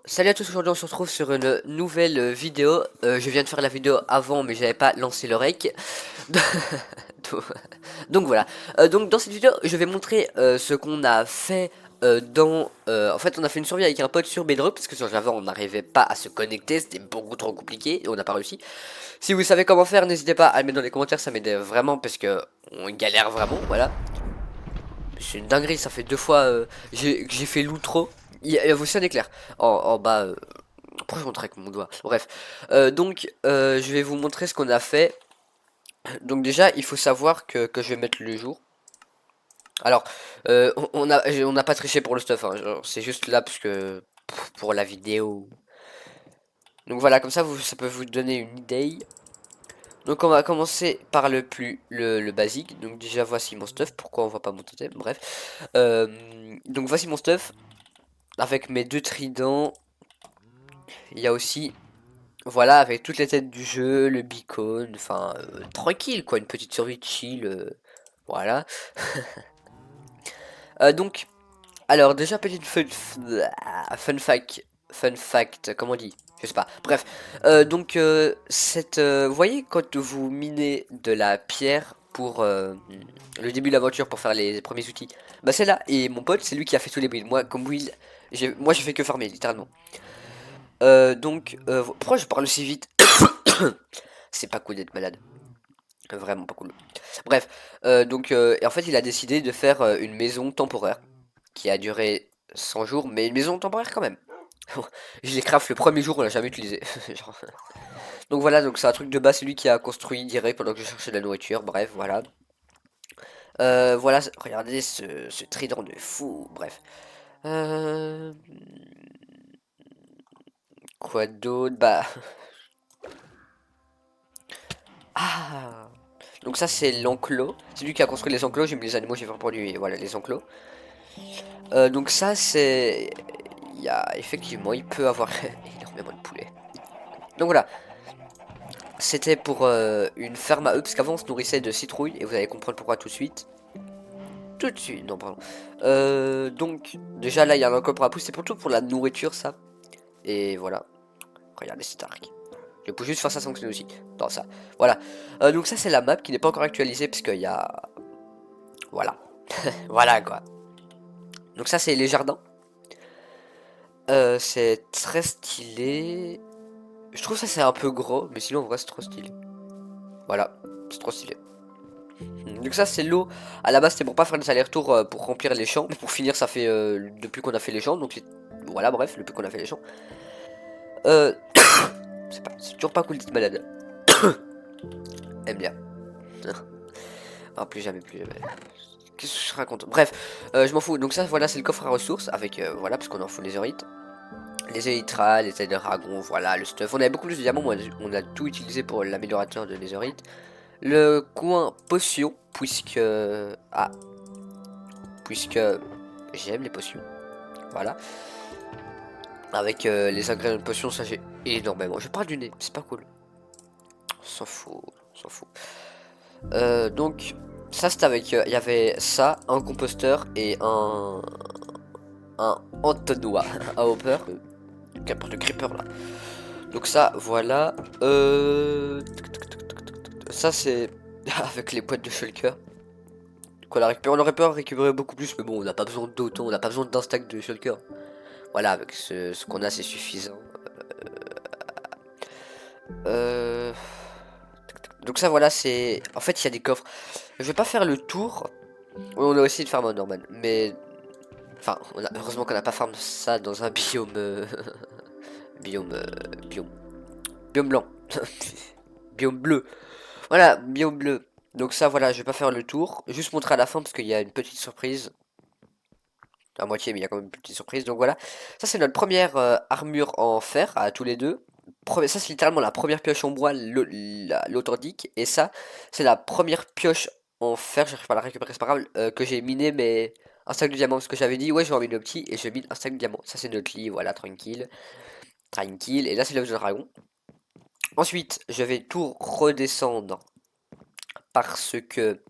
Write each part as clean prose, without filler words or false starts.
Salut à tous, aujourd'hui on se retrouve sur une nouvelle vidéo. Je viens de faire la vidéo avant mais j'avais pas lancé le rec. Donc donc voilà. Donc dans cette vidéo je vais montrer ce qu'on a fait en fait on a fait une survie avec un pote sur Bedrock parce que sur Java on n'arrivait pas à se connecter, c'était beaucoup trop compliqué et on n'a pas réussi. Si vous savez comment faire, n'hésitez pas à le mettre dans les commentaires, ça m'aide vraiment parce que on galère vraiment, voilà. C'est une dinguerie, ça fait deux fois que j'ai fait l'outro. Vous sonne éclair en bas. Pourquoi je montre avec mon doigt? Bref. Je vais vous montrer ce qu'on a fait. Donc déjà, il faut savoir que je vais mettre le jour. Alors, on n'a pas triché pour le stuff, hein, c'est juste là parce que pour la vidéo. Donc voilà, comme ça, ça peut vous donner une idée. Donc on va commencer par le basique. Donc déjà, voici mon stuff. Pourquoi on voit pas mon totem? Bref. Donc voici mon stuff avec mes deux tridents. Il y a aussi voilà, avec toutes les têtes du jeu, le beacon, enfin, tranquille, quoi, une petite survie chill, voilà. Donc, alors, déjà, fun fact, comment on dit? Je sais pas, bref. Vous voyez, quand vous minez de la pierre pour le début de l'aventure, pour faire les premiers outils, bah c'est là, et mon pote, c'est lui qui a fait tous les builds. Moi, comme build, moi, j'ai fait que farmer, littéralement. Pourquoi je parle aussi vite? C'est pas cool d'être malade. Vraiment pas cool. Bref, et en fait, il a décidé de faire une maison temporaire qui a duré 100 jours, mais une maison temporaire quand même. Je l'ai craft le premier jour, on l'a jamais utilisé. Genre. Donc voilà, donc c'est un truc de base, c'est lui qui a construit direct pendant que je cherchais de la nourriture. Bref, voilà. Voilà, regardez ce trident de fou. Bref. Euh, Quoi d'autre? Bah. Ah! Donc ça c'est l'enclos. C'est lui qui a construit les enclos, j'ai mis les animaux, j'ai reproduit voilà les enclos. Donc ça c'est... Il y a effectivement, il peut avoir énormément de poulets. Donc voilà, c'était pour une ferme à eux, parce qu'avant on se nourrissait de citrouilles, et vous allez comprendre pourquoi tout de suite. Tout de suite, non pardon. Déjà là il y a un enclos pour la pousse, c'est plutôt pour la nourriture ça. Et voilà, regardez cet arc. Je peux juste faire ça sanctionner aussi. Non ça, voilà. Donc ça c'est la map qui n'est pas encore actualisée, parce qu'il y a... Voilà, voilà quoi. Donc ça c'est les jardins. C'est très stylé. Je trouve ça c'est un peu gros, mais sinon en vrai c'est trop stylé. Voilà, c'est trop stylé. Donc ça c'est l'eau. À la base c'était pour pas faire des allers-retours pour remplir les champs, mais pour finir ça fait depuis qu'on a fait les champs. Voilà bref, depuis qu'on a fait les champs. Euh, c'est toujours pas cool d'être malade. Aime bien. Ah, plus jamais, plus jamais. Qu'est-ce que je raconte? Bref, je m'en fous. Donc ça voilà c'est le coffre à ressources avec voilà parce qu'on en fout les érythres. Les élytras, les ailes de dragon, voilà le stuff. On avait beaucoup plus de diamants, on a tout utilisé pour l'améliorateur de netherite. Le coin potion, puisque j'aime les potions. Voilà. Avec les ingrédients de potions, ça j'ai énormément. Je parle du nez, c'est pas cool. On s'en fout, on s'en fout. Donc, ça c'était avec. Il y avait ça, un composteur et un entonnoir, un hopper. Qu'importe de creeper là. Donc ça, voilà. Ça c'est avec les boîtes de shulker. Qu'on a récupéré. On aurait pu en récupérer beaucoup plus, mais bon, on n'a pas besoin d'autant, on n'a pas besoin d'un stack de shulker. Voilà, avec ce qu'on a, c'est suffisant. Euh... Donc ça, voilà, c'est... En fait, il y a des coffres. Je vais pas faire le tour. On a aussi de farm en normal, mais... Enfin, heureusement qu'on n'a pas farm ça dans un biome... biome... biome... Biome blanc. Biome bleu. Voilà, biome bleu. Donc ça, voilà, je vais pas faire le tour. Juste montrer à la fin, parce qu'il y a une petite surprise. À moitié, mais il y a quand même une petite surprise. Donc voilà, ça c'est notre première armure en fer à tous les deux. Ça c'est littéralement la première pioche en bois, l'authentique. Et ça, c'est la première pioche en fer, j'arrive pas à la récupérer, c'est pas grave, que j'ai miné, mais un stack de diamants. Parce que j'avais dit, ouais, je vais en miner le petit, et je mine un stack de diamants. Ça c'est notre lit, voilà, tranquille. Tranquille. Et là c'est l'œuf de dragon. Ensuite, je vais tout redescendre parce que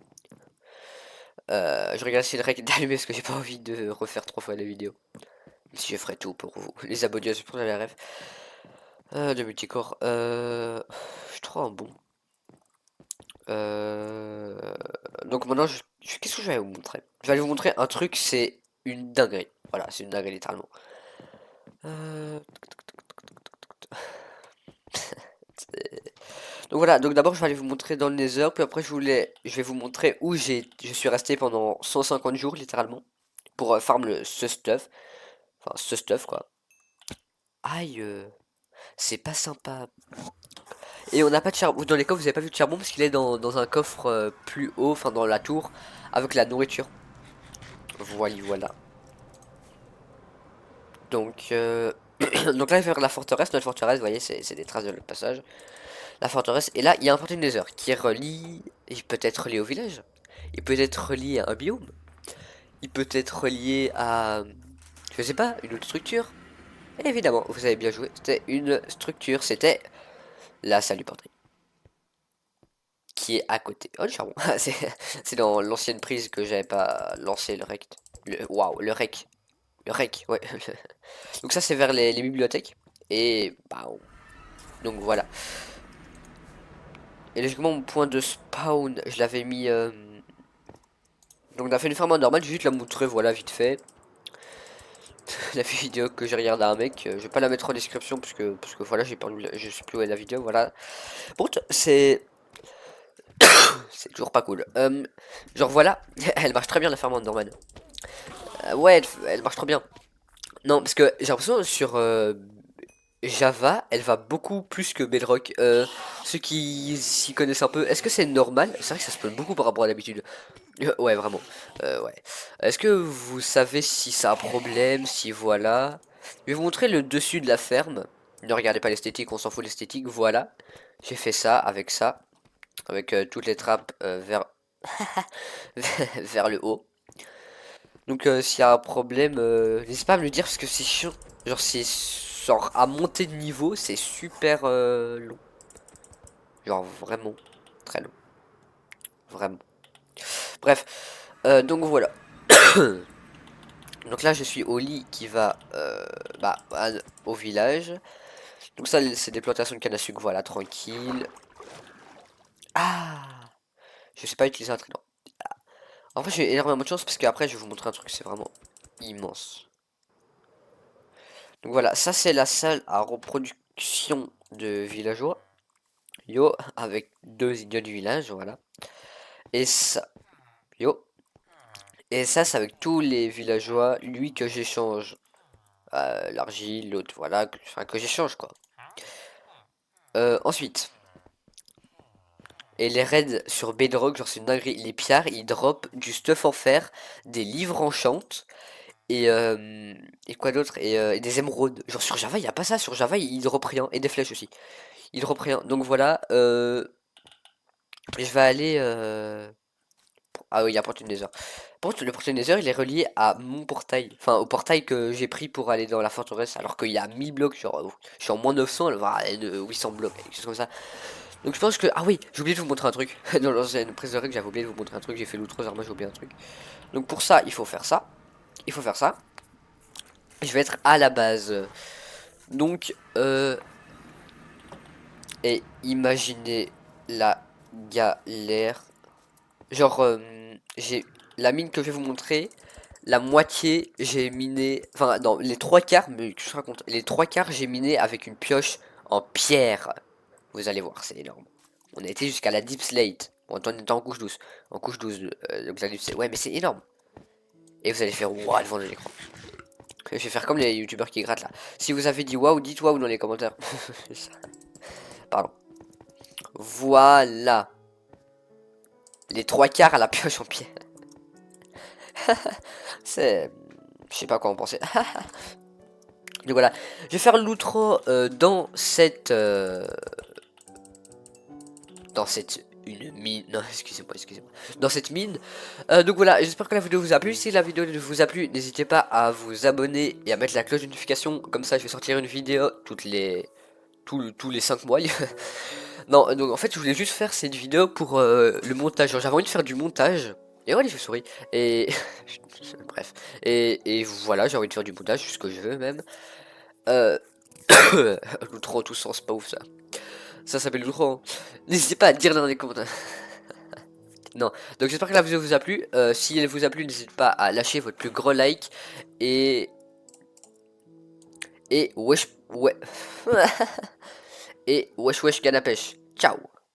je regarde si le rec est allumé parce que j'ai pas envie de refaire 3 fois la vidéo. Si je ferai tout pour vous, les abonnés, pour la rêve. De multicore. Je suis trop un bon. Donc maintenant, qu'est-ce que je vais vous montrer? Je vais vous montrer un truc, c'est une dinguerie. Voilà, c'est une dinguerie littéralement. Euh, Donc voilà, donc d'abord je vais aller vous montrer dans le Nether, puis après je vais vous montrer où je suis resté pendant 150 jours littéralement pour farm ce stuff, enfin ce stuff quoi. Aïe, c'est pas sympa. Et on n'a pas de charbon, dans les coffres vous avez pas vu de charbon parce qu'il est dans un coffre plus haut, enfin dans la tour, avec la nourriture. Voilà, voilà. Donc, donc là vers la forteresse, notre forteresse, vous voyez, c'est des traces de notre passage. La forteresse, et là il y a un portail Nether qui relie, il peut être relié au village, il peut être relié à un biome. Il peut être relié à, je sais pas, une autre structure. Et évidemment, vous avez bien joué, c'était une structure, c'était la salle du portail. Qui est à côté. Oh, le charbon. C'est dans l'ancienne prise que j'avais pas lancé le rect. Waouh, le rec. Le rec, ouais. Donc ça, c'est vers les bibliothèques. Et, bah, donc voilà. Et logiquement, mon point de spawn, je l'avais mis... Donc on a fait une ferme normale, j'ai juste la montrer, voilà, vite fait. La vidéo que j'ai regardé à un mec, je vais pas la mettre en description parce que voilà, j'ai perdu, je sais plus où est la vidéo, voilà. Bon, c'est toujours pas cool. Genre voilà, elle marche très bien la ferme Norman. Ouais, elle marche trop bien. Non, parce que j'ai l'impression sur Java, elle va beaucoup plus que Bedrock. Ceux qui s'y connaissent un peu, est-ce que c'est normal? C'est vrai que ça se peut beaucoup par rapport à l'habitude. Ouais, vraiment. Ouais. Est-ce que vous savez si ça a un problème, si voilà. Je vais vous montrer le dessus de la ferme. Ne regardez pas l'esthétique, on s'en fout de l'esthétique. Voilà. J'ai fait ça, avec toutes les trappes vers vers le haut. Donc s'il y a un problème, n'hésitez pas à me le dire parce que c'est chiant. Genre c'est genre à monter de niveau, c'est super long. Genre vraiment très long. Vraiment. Bref, donc voilà. Donc là, je suis au lit qui va au village. Donc ça, c'est des plantations de canne à sucre, voilà, tranquille. Ah, je sais pas utiliser un trident. En fait, j'ai énormément de chance parce qu'après, je vais vous montrer un truc, c'est vraiment immense. Donc voilà, ça c'est la salle à reproduction de villageois. Yo, avec deux idiots du village, voilà. Et ça, yo. Et ça, c'est avec tous les villageois, lui que j'échange. L'argile, l'autre, voilà, enfin que j'échange quoi. Ensuite, et les raids sur Bedrock, genre c'est une dinguerie. Les pierres, ils drop du stuff en fer, des livres enchantes, et quoi d'autre et des émeraudes. Genre sur Java, il n'y a pas ça. Sur Java, ils drop rien. Et des flèches aussi. Ils drop rien. Donc voilà, je vais aller... Ah oui, il y a Portail Nether. Par contre, le Portail Nether, il est relié à mon portail. Enfin, au portail que j'ai pris pour aller dans la forteresse. Alors qu'il y a 1000 blocs, genre, je suis en moins 900, enfin, 800 blocs, quelque chose comme ça. Donc je pense que... Ah oui, j'ai oublié de vous montrer un truc. Dans l'ancienne prise de règle, j'avais oublié de vous montrer un truc. J'ai fait l'outre armage, j'ai oublié un truc. Donc pour ça, il faut faire ça. Il faut faire ça. Je vais être à la base. Donc, et imaginez la galère. Genre, j'ai la mine que je vais vous montrer. La moitié, j'ai miné... Enfin, non, les trois quarts, mais je te raconte. Les trois quarts, j'ai miné avec une pioche en pierre. Vous allez voir, c'est énorme. On a été jusqu'à la Deep Slate. Bon, on était en couche 12. En couche 12, donc la Deep Slate. Ouais, mais c'est énorme. Et vous allez faire waouh devant l'écran. Je vais faire comme les youtubeurs qui grattent là. Si vous avez dit waouh, dites waouh dans les commentaires. Pardon. Voilà. Les trois quarts à la pioche en pierre. C'est... Je sais pas quoi en penser. Donc voilà. Je vais faire l'outro dans cette... dans cette une mine, non excusez-moi, dans cette mine. Donc voilà, j'espère que la vidéo vous a plu. Si la vidéo vous a plu, n'hésitez pas à vous abonner et à mettre la cloche de notification. Comme ça, je vais sortir une vidéo tous les 5 mois. Non, donc en fait, je voulais juste faire cette vidéo pour le montage. J'avais envie de faire du montage. Et ouais, les chauves-souris. Et bref. Et voilà, j'ai envie de faire du montage, ce que je veux même. Euh... L'outro en tout sens, pas ouf ça. Ça s'appelle l'outro, hein. N'hésitez pas à dire dans les commentaires. Non. Donc j'espère que la vidéo vous a plu. Si elle vous a plu, n'hésitez pas à lâcher votre plus gros like. Et... Et wesh... Ouais. Et wesh wesh canne à pêche. Ciao.